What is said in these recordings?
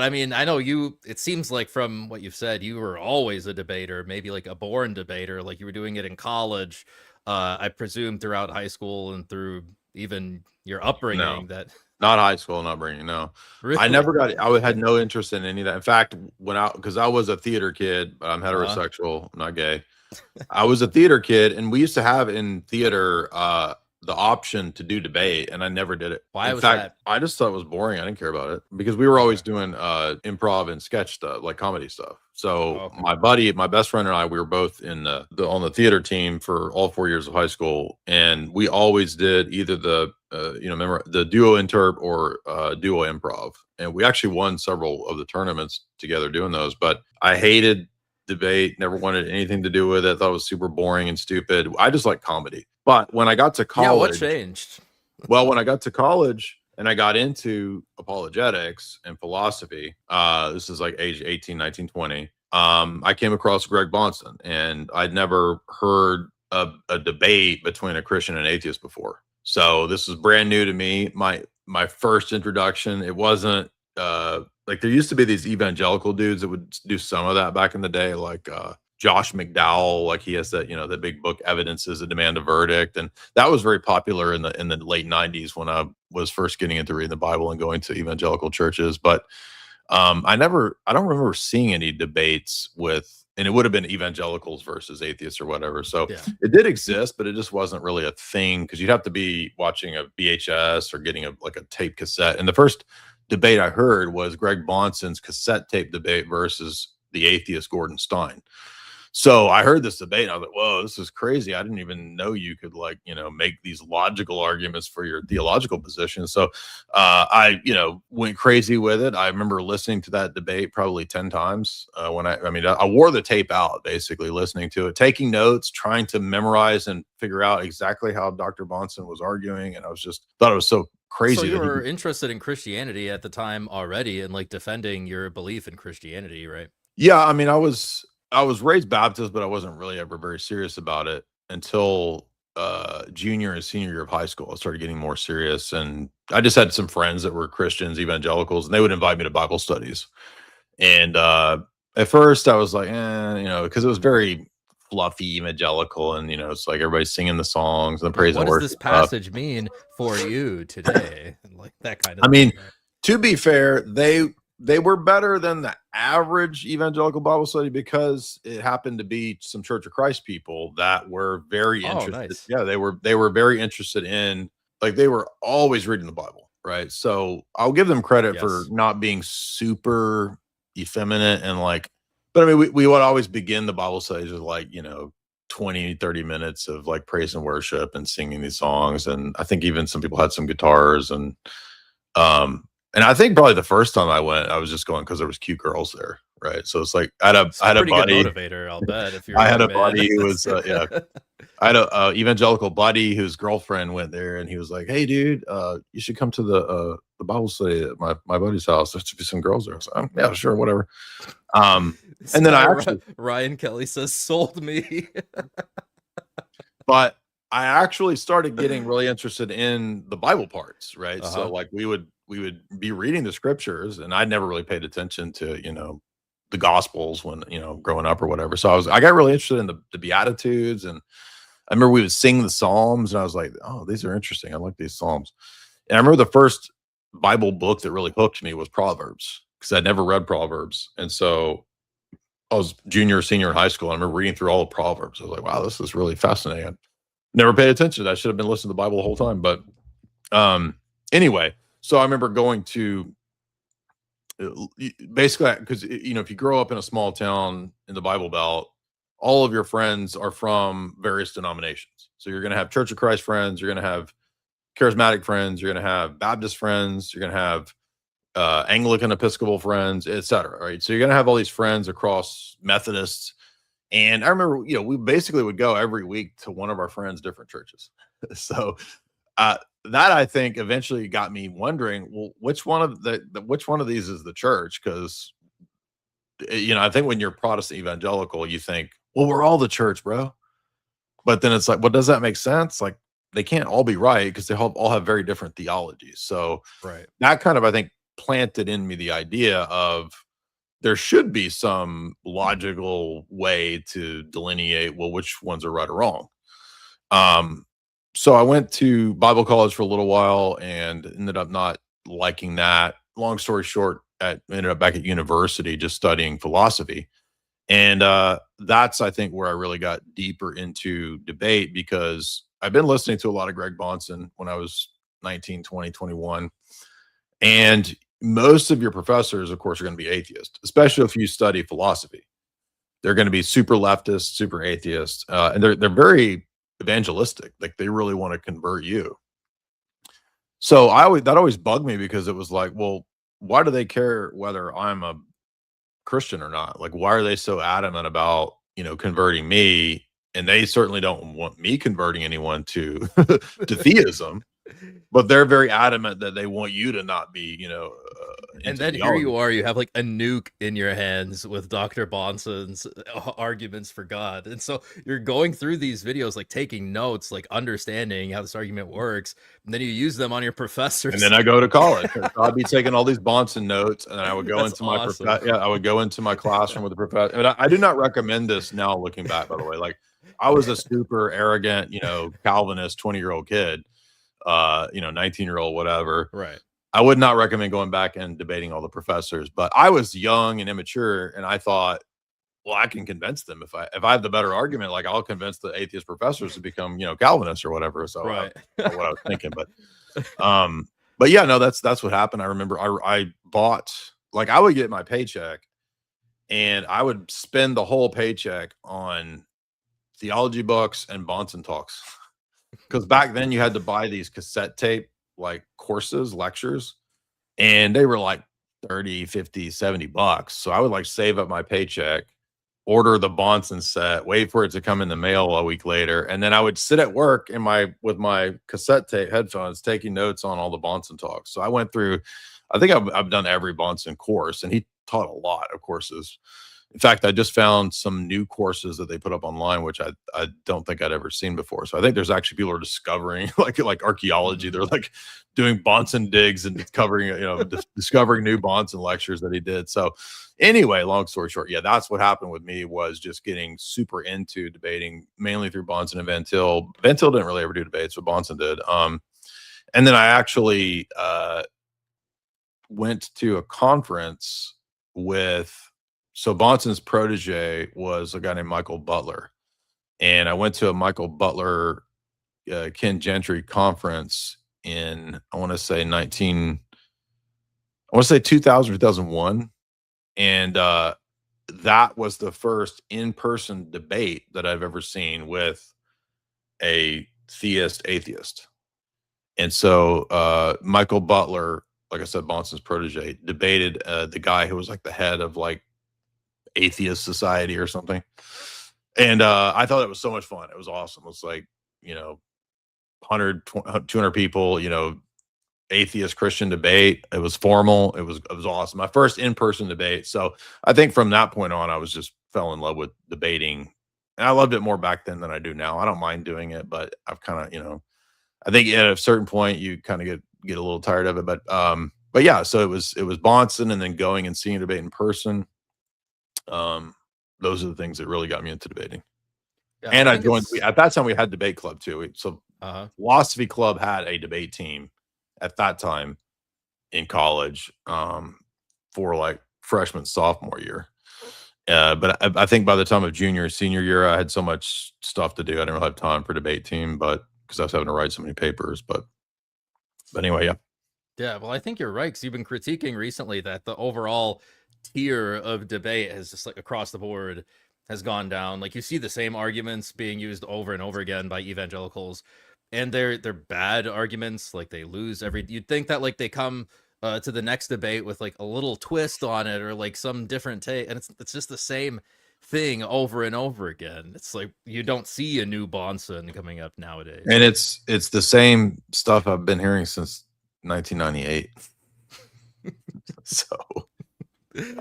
I mean, I know you, it seems like from what you've said, you were always a debater, maybe like a born debater, like you were doing it in college. I presume throughout high school and through even your No, upbringing that not high school, not bringing. No, I really. never got. had no interest in any of that. In fact, because I was a theater kid, but I'm Uh, heterosexual, not gay. I was a theater kid, and we used to have in theater the option to do debate, and I never did it. why In was fact, that? I just thought it was boring. I didn't care about it because we were always Okay. doing improv and sketch stuff, like comedy stuff. So Oh, okay. my buddy, my best friend and I, we were both in on the theater team for all 4 years of high school, and we always did either the remember the duo interp or duo improv, and we actually won several of the tournaments together doing those. But I hated debate, never wanted anything to do with it. Thought it was super boring and stupid. I just like comedy. But when I got to Yeah, what college, changed? well, when I got to college and I got into apologetics and philosophy, this is like age 18, 19, 20. I came across Greg Bonson, and I'd never heard a debate between a Christian and atheist before. So this was brand new to me. My first introduction. It wasn't like there used to be these evangelical dudes that would do some of that back in the day, like Josh McDowell, like he has that, the big book Evidences that Demand a Verdict. And that was very popular in the late 90s when I was first getting into reading the Bible and going to evangelical churches. But I don't remember seeing any debates with, and it would have been evangelicals versus atheists or whatever. So Yeah. it did exist, but it just wasn't really a thing because you'd have to be watching a VHS or getting like a tape cassette. And the first debate I heard was Greg Bonson's cassette tape debate versus the atheist Gordon Stein. So I heard this debate and I was like, whoa, this is crazy. I didn't even know you could make these logical arguments for your theological position. So I went crazy with it. I remember listening to that debate probably 10 times I wore the tape out, basically listening to it, taking notes, trying to memorize and figure out exactly how Dr. Bonson was arguing. And I was just thought it was so So crazy you that he were could. interested in Christianity at the time already and like defending your belief in Christianity, right? Yeah, I was raised Baptist, but I wasn't really ever very serious about it until junior and senior year of high school. I started getting more serious, and I just had some friends that were Christians, evangelicals, and they would invite me to Bible studies. And at first, I was like, because it was very fluffy evangelical, and it's like everybody's singing the songs and the Like, praise what and does this worship stuff. passage mean for you today? And like that kind of I thing, mean, right? to be fair, they were better than the average evangelical Bible study because it happened to be some Church of Christ people that were very Oh, interested. nice. Yeah, they were very interested in, like, they were always reading the Bible, right? So I'll give them credit for Yes. not being super effeminate and like, but I mean, we would always begin the Bible studies with like, 20, 30 minutes of like praise and worship and singing these songs. And I think even some people had some guitars um and I think probably the first time I went, I was just going because there was cute girls there, right? So it's like It's I a had a pretty good buddy. motivator, I'll bet, if you're a I had young a man. buddy who That's was yeah. I had a evangelical buddy whose girlfriend went there, and he was like, "Hey, dude, you should come to the Bible study at my buddy's house. There should be some girls there." I was like, "Oh, yeah, sure, whatever." Um, this and then guy I actually, Ryan Kelly says sold me. but I actually started getting really interested in the Bible parts, right? So Uh-huh. like we would be reading the scriptures, and I'd never really paid attention to the Gospels when growing up or whatever. So I got really interested in the Beatitudes, and I remember we would sing the Psalms, and I was like, oh, these are interesting. I like these Psalms. And I remember the first Bible book that really hooked me was Proverbs because I'd never read Proverbs, and so I was junior, senior in high school. And I remember reading through all the Proverbs. I was like, wow, this is really fascinating. Never paid attention. I should have been listening to the Bible the whole time. But um, anyway, so I remember going to basically because if you grow up in a small town in the Bible Belt, all of your friends are from various denominations. So you're going to have Church of Christ friends, you're going to have charismatic friends, you're going to have Baptist friends, you're going to have Anglican Episcopal friends, etc. Right. So you're going to have all these friends across Methodists. And I remember, we basically would go every week to one of our friends' different churches. So that I think eventually got me wondering, well, which one of which one of these is the church? Because I think when you're Protestant evangelical, you think, well, we're all the church, bro. But then it's like, well, does that make sense? Like, they can't all be right because they all have very different theologies. So Right. that kind of, I think, planted in me the idea of there should be some logical way to delineate, well, which ones are right or wrong. Um, so I went to Bible college for a little while and ended up not liking that. Long story short, ended up back at university just studying philosophy. And that's, I think, where I really got deeper into debate, because I've been listening to a lot of Greg Bonson when I was 19, 20, 21. And most of your professors, of course, are going to be atheists, especially if you study philosophy. They're going to be super leftist, super atheist, and they're very evangelistic. Like they really want to convert you. So that always bugged me, because it was like, well, why do they care whether I'm a Christian or not? Like, why are they so adamant about, converting me? And they certainly don't want me converting anyone to to theism, but they're very adamant that they want you to not be, And into then here theology. you are, you have like a nuke in your hands with Dr. Bonson's arguments for God. And so you're going through these videos, like taking notes, like understanding how this argument works. And then you use them on your And professors. then I go to college. So I'd be taking all these Bonson notes, and then I would go That's into awesome. I would go into my classroom with the professor. And I do not recommend this now, looking back, by the way. Like, I was a super arrogant, Calvinist 20-year-old kid, 19-year-old, whatever. Right. I would not recommend going back and debating all the professors, but I was young and immature, and I thought, well, I can convince them if I have the better argument. Like, I'll convince the atheist professors to become, Calvinists or whatever. So Right. that's what I was thinking. But yeah, no, that's what happened. I remember I bought, like, I would get my paycheck and I would spend the whole paycheck on theology books and Bonson talks. Because back then you had to buy these cassette tape like courses, lectures, and they were like 30, 50, $70. So I would like save up my paycheck, order the Bonson set, wait for it to come in the mail a week later, and then I would sit at work with my cassette tape headphones taking notes on all the Bonson talks. So I went through, I think I've done every Bonson course, and he taught a lot of courses. In fact, I just found some new courses that they put up online, which I don't think I'd ever seen before. So I think there's actually people are discovering like archaeology. They're like doing Bonson digs and discovering, discovering new Bonson lectures that he did. So anyway, long story short, yeah, that's what happened with me, was just getting super into debating mainly through Bonson and Van Til. Van Til didn't really ever do debates, but Bonson did. And then I actually went to a conference with, so Bonson's protege was a guy named Michael Butler. And I went to a Michael Butler, Ken Gentry conference in, I want to say 2000, 2001. And that was the first in-person debate that I've ever seen with a theist atheist. And so Michael Butler, like I said, Bonson's protege, debated the guy who was like the head of like Atheist Society or something. And I thought it was so much fun. It was awesome. It was like, 100, 200 people, atheist Christian debate. It was formal. It was awesome. My first in-person debate. So I think from that point on, I was just fell in love with debating. And I loved it more back then than I do now. I don't mind doing it, but I've kind of, I think at a certain point you kind of get a little tired of it. But yeah, so it was Bonson, and then going and seeing a debate in person. Those are the things that really got me into debating. Yeah, And I I think joined, it's at that time we had debate club too. So philosophy club had a debate team at that time in college, for like freshman, sophomore year. But I think by the time of junior, senior year, I had so much stuff to do. I didn't really have time for debate team, but because I was having to write so many papers, but anyway, yeah. Yeah, well, I think you're right, because you've been critiquing recently that the overall tier of debate has just like across the board has gone down. Like you see the same arguments being used over and over again by evangelicals, and they're bad arguments. Like they lose every. You'd think that like they come to the next debate with like a little twist on it or like some different take, and it's just the same thing over and over again. It's like you don't see a new Bonson coming up nowadays. And it's the same stuff I've been hearing since 1998. So,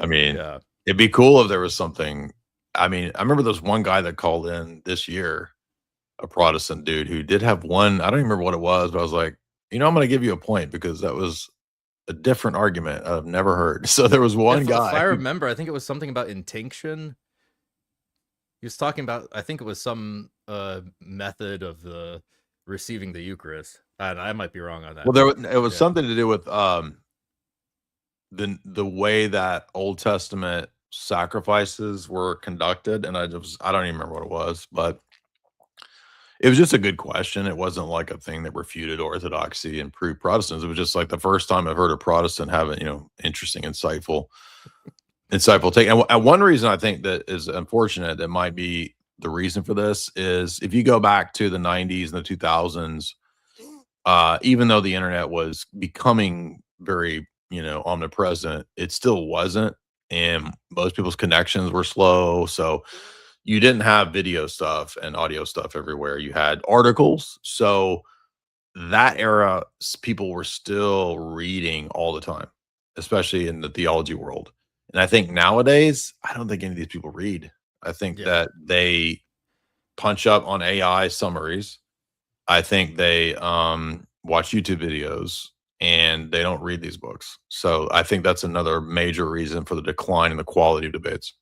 I mean, Yeah. it'd be cool if there was something. I mean, I remember there's one guy that called in this year, a Protestant dude who did have one. I don't even remember what it was, but I was like, I'm going to give you a point, because that was a different argument I've never heard. So there was one guy. If I remember, I think it was something about intinction. He was talking about, I think it was some method of the receiving the Eucharist, and I might be wrong on that. Well, it was something to do with the way that Old Testament sacrifices were conducted, and I don't even remember what it was, but it was just a good question. It wasn't like a thing that refuted orthodoxy and proved Protestants. It was just like the first time I've heard a Protestant have an, interesting, insightful take. And one reason I think that is unfortunate, that might be the reason for this, is if you go back to the 90s and the 2000s, even though the internet was becoming very, omnipresent, it still wasn't. And most people's connections were slow. So you didn't have video stuff and audio stuff everywhere. You had articles. So that era, people were still reading all the time, especially in the theology world. And I think nowadays, I don't think any of these people read. I think that they punch up on AI summaries. I think they watch YouTube videos, and they don't read these books. So I think that's another major reason for the decline in the quality of debates.